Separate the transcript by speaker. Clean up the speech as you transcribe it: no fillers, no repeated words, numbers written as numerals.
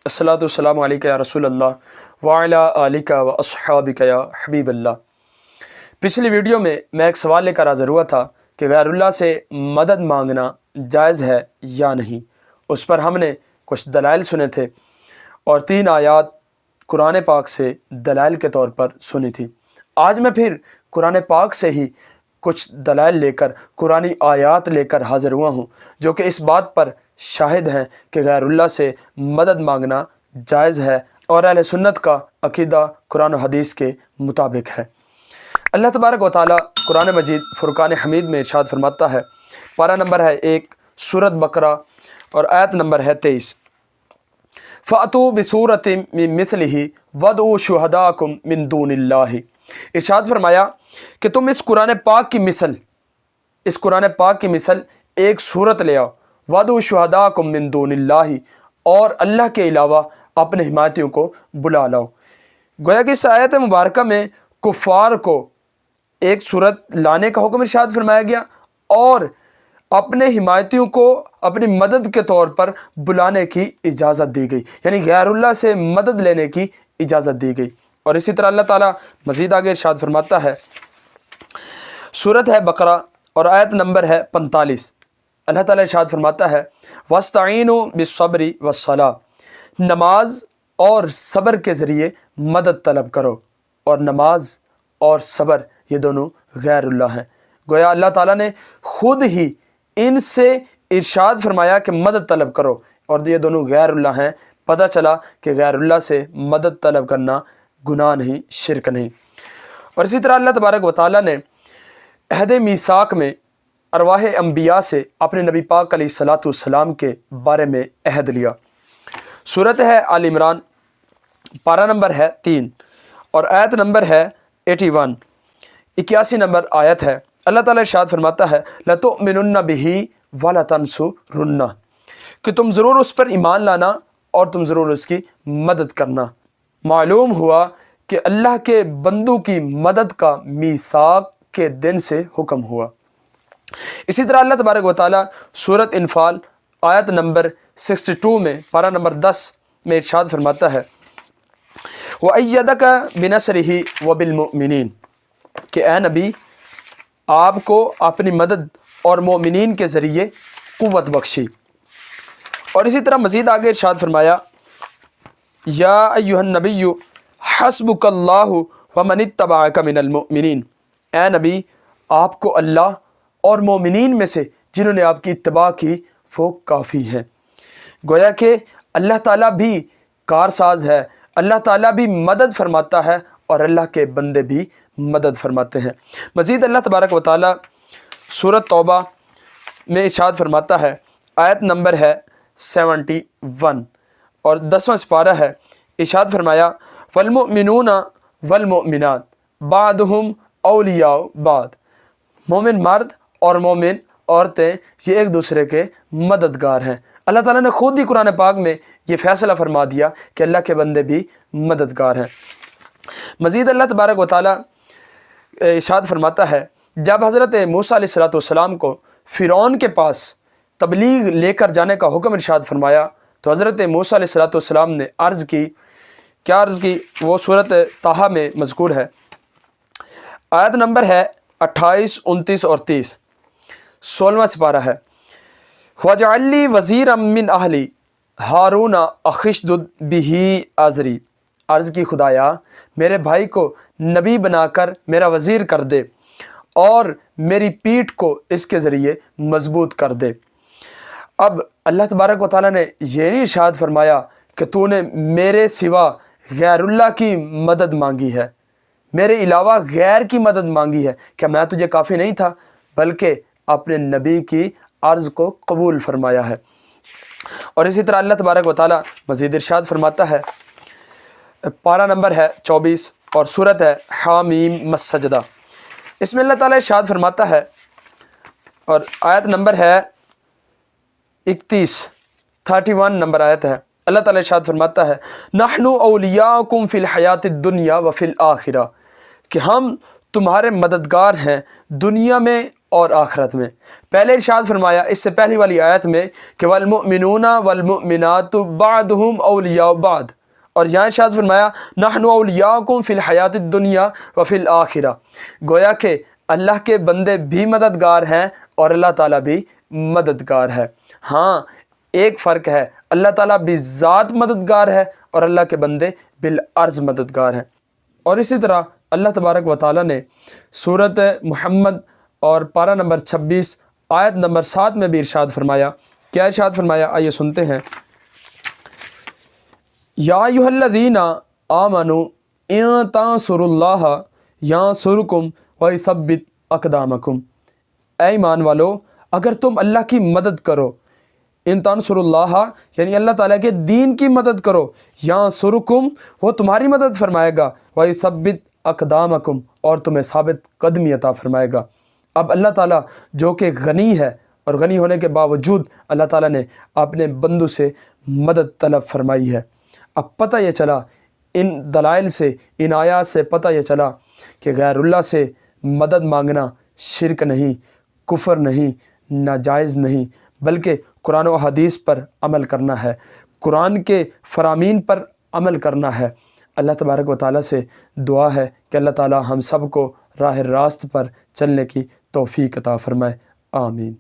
Speaker 1: الصلاۃ والسلام علیکہ یا رسول اللہ وعلی آلک و اصحابک یا حبیب اللہ۔ پچھلی ویڈیو میں ایک سوال لے کر حاضر ہوا تھا کہ غیر اللہ سے مدد مانگنا جائز ہے یا نہیں۔ اس پر ہم نے کچھ دلائل سنے تھے اور 3 آیات قرآن پاک سے دلائل کے طور پر سنی تھی۔ آج میں پھر قرآن پاک سے ہی کچھ دلائل لے کر، قرآنی آیات لے کر حاضر ہوا ہوں جو کہ اس بات پر شاہد ہیں کہ غیر اللہ سے مدد مانگنا جائز ہے اور اہل سنت کا عقیدہ قرآن و حدیث کے مطابق ہے۔ اللہ تبارک و تعالیٰ قرآن مجید فرقان حمید میں ارشاد فرماتا ہے، پارہ نمبر ہے 1 سورۃ بقرہ اور آیت نمبر ہے 23، فَأْتُوا بِسُورَةٍ مِّن مِّثْلِهِ وَادْعُوا شُهَدَاءَكُم مِّن دُونِ اللَّهِ۔ ارشاد فرمایا کہ تم اس قرآن پاک کی مثل ایک صورت لے آؤ، وَادْعُوا شُهَدَاءَكُم مِّن دُونِ اللَّهِ، اور اللہ کے علاوہ اپنے حمایتیوں کو بلا لاؤ۔ گویا کہ اس آیت مبارکہ میں کفار کو ایک صورت لانے کا حکم ارشاد فرمایا گیا اور اپنے حمایتیوں کو اپنی مدد کے طور پر بلانے کی اجازت دی گئی، یعنی غیر اللہ سے مدد لینے کی اجازت دی گئی۔ اور اسی طرح اللہ تعالیٰ مزید آگے ارشاد فرماتا ہے، سورت ہے بقرہ اور آیت نمبر ہے 45، اللہ تعالیٰ ارشاد فرماتا ہے، وَاسْتَعِینُوا بِالصَّبْرِ وَالصَّلَاةِ، نماز اور صبر کے ذریعے مدد طلب کرو، اور نماز اور صبر یہ دونوں غیر اللہ ہیں۔ گویا اللہ تعالیٰ نے خود ہی ان سے ارشاد فرمایا کہ مدد طلب کرو، اور یہ دونوں غیر اللہ ہیں۔ پتہ چلا کہ غیر اللہ سے مدد طلب کرنا گناہ نہیں، شرک نہیں۔ اور اسی طرح اللہ تبارک و تعالیٰ نے عہد میثاق میں ارواح انبیاء سے اپنے نبی پاک علیہ الصلاۃ والسلام کے بارے میں عہد لیا۔ سورت ہے آل عمران، پارہ نمبر ہے 3 اور آیت نمبر ہے 81، 81 نمبر آیت ہے۔ اللہ تعالیٰ ارشاد فرماتا ہے، لَتُؤْمِنُنَّ بِهِ وَلَتَنْصُرُنَّهُ، کہ تم ضرور اس پر ایمان لانا اور تم ضرور اس کی مدد کرنا۔ معلوم ہوا کہ اللہ کے بندوں کی مدد کا میثاق کے دن سے حکم ہوا۔ اسی طرح اللہ تبارک و تعالیٰ سورت انفال آیت نمبر 62 میں پارہ نمبر 10 میں ارشاد فرماتا ہے، وَأَيَّدَكَ بِنَصْرِهِ وَبِالْمُؤْمِنِينَ، کہ اے نبی آپ کو اپنی مدد اور مومنین کے ذریعے قوت بخشی۔ اور اسی طرح مزید آگے ارشاد فرمایا، یا ایھا النبی حسبک اللہ ومن اتبعک من المؤمنین، اے نبی آپ کو اللہ اور مومنین میں سے جنہوں نے آپ کی اتباع کی وہ کافی ہیں۔ گویا کہ اللہ تعالیٰ بھی کارساز ہے، اللہ تعالیٰ بھی مدد فرماتا ہے اور اللہ کے بندے بھی مدد فرماتے ہیں۔ مزید اللہ تبارک و تعالیٰ سورۃ توبہ میں ارشاد فرماتا ہے، آیت نمبر ہے 71 اور 10واں سپارہ ہے، ارشاد فرمایا، فالمؤمنون والمؤمنات بعضهم اولیاء بعض، مومن مرد اور مومن عورتیں یہ ایک دوسرے کے مددگار ہیں۔ اللہ تعالیٰ نے خود ہی قرآن پاک میں یہ فیصلہ فرما دیا کہ اللہ کے بندے بھی مددگار ہیں۔ مزید اللہ تبارک و تعالیٰ ارشاد فرماتا ہے، جب حضرت موسیٰ علیہ السلام کو فرعون کے پاس تبلیغ لے کر جانے کا حکم ارشاد فرمایا تو حضرت موسیٰ علیہ السلام نے عرض کی، کیا عرض کی؟ وہ سورۃ طٰہٰ میں مذکور ہے، آیت نمبر ہے 28، 29 اور 30، 16واں سپارہ ہے، وَاجْعَل لِّي وَزِيرًا مِّنْ أَهْلِي هَارُونَ أَخِشْدُدْ بِهِ أَزْرِي، عرض کی خدایا میرے بھائی کو نبی بنا کر میرا وزیر کر دے اور میری پیٹھ کو اس کے ذریعے مضبوط کر دے۔ اب اللہ تبارک و تعالیٰ نے یہ نہیں ارشاد فرمایا کہ تو نے میرے سوا غیر اللہ کی مدد مانگی ہے، میرے علاوہ غیر کی مدد مانگی ہے، کہ میں تجھے کافی نہیں تھا، بلکہ اپنے نبی کی عرض کو قبول فرمایا ہے۔ اور اسی طرح اللہ تبارک و تعالیٰ مزید ارشاد فرماتا ہے، پارہ نمبر ہے 24 اور سورت ہے حامیم السجدہ، اس میں اللہ تعالیٰ ارشاد فرماتا ہے اور آیت نمبر ہے 31 نمبر آیت ہے، اللہ تعالیٰ ارشاد فرماتا ہے، نحن اولیاؤکم فی الحیات الدنیا وفی الآخرہ، کہ ہم تمہارے مددگار ہیں دنیا میں اور آخرت میں۔ پہلے ارشاد فرمایا اس سے پہلی والی آیت میں کہ والمؤمنون والمؤمنات بعضهم اولیاء بعض، اور یہاں ارشاد فرمایا نحن اولیاءکم فی الحیات الدنیا وفی الآخرہ، گویا کہ اللہ کے بندے بھی مددگار ہیں اور اللہ تعالیٰ بھی مددگار ہے۔ ہاں ایک فرق ہے، اللہ تعالیٰ بذات مددگار ہے اور اللہ کے بندے بالعرض مددگار ہیں۔ اور اسی طرح اللہ تبارک و تعالیٰ نے سورۃ محمد اور پارہ نمبر 26 آیت نمبر 7 میں بھی ارشاد فرمایا۔ کیا ارشاد فرمایا؟ آئیے سنتے ہیں۔ یا ایھا الذین آمنوا ان تنصروا اللہ ینصرکم ویثبت اقدامکم، اے ایمان والو اگر تم اللہ کی مدد کرو، ان تنصروا اللہ یعنی اللہ تعالیٰ کے دین کی مدد کرو، ینصرکم وہ تمہاری مدد فرمائے گا، ویثبت اقدامکم اور تمہیں ثابت قدمی عطا فرمائے گا۔ اب اللہ تعالیٰ جو کہ غنی ہے اور غنی ہونے کے باوجود اللہ تعالیٰ نے اپنے بندوں سے مدد طلب فرمائی ہے۔ اب پتہ یہ چلا ان دلائل سے، ان آیات سے پتہ یہ چلا کہ غیر اللہ سے مدد مانگنا شرک نہیں، کفر نہیں، ناجائز نہیں، بلکہ قرآن و حدیث پر عمل کرنا ہے، قرآن کے فرامین پر عمل کرنا ہے۔ اللہ تبارک و تعالیٰ سے دعا ہے کہ اللہ تعالیٰ ہم سب کو راہ راست پر چلنے کی توفیق عطا فرمائے، آمین۔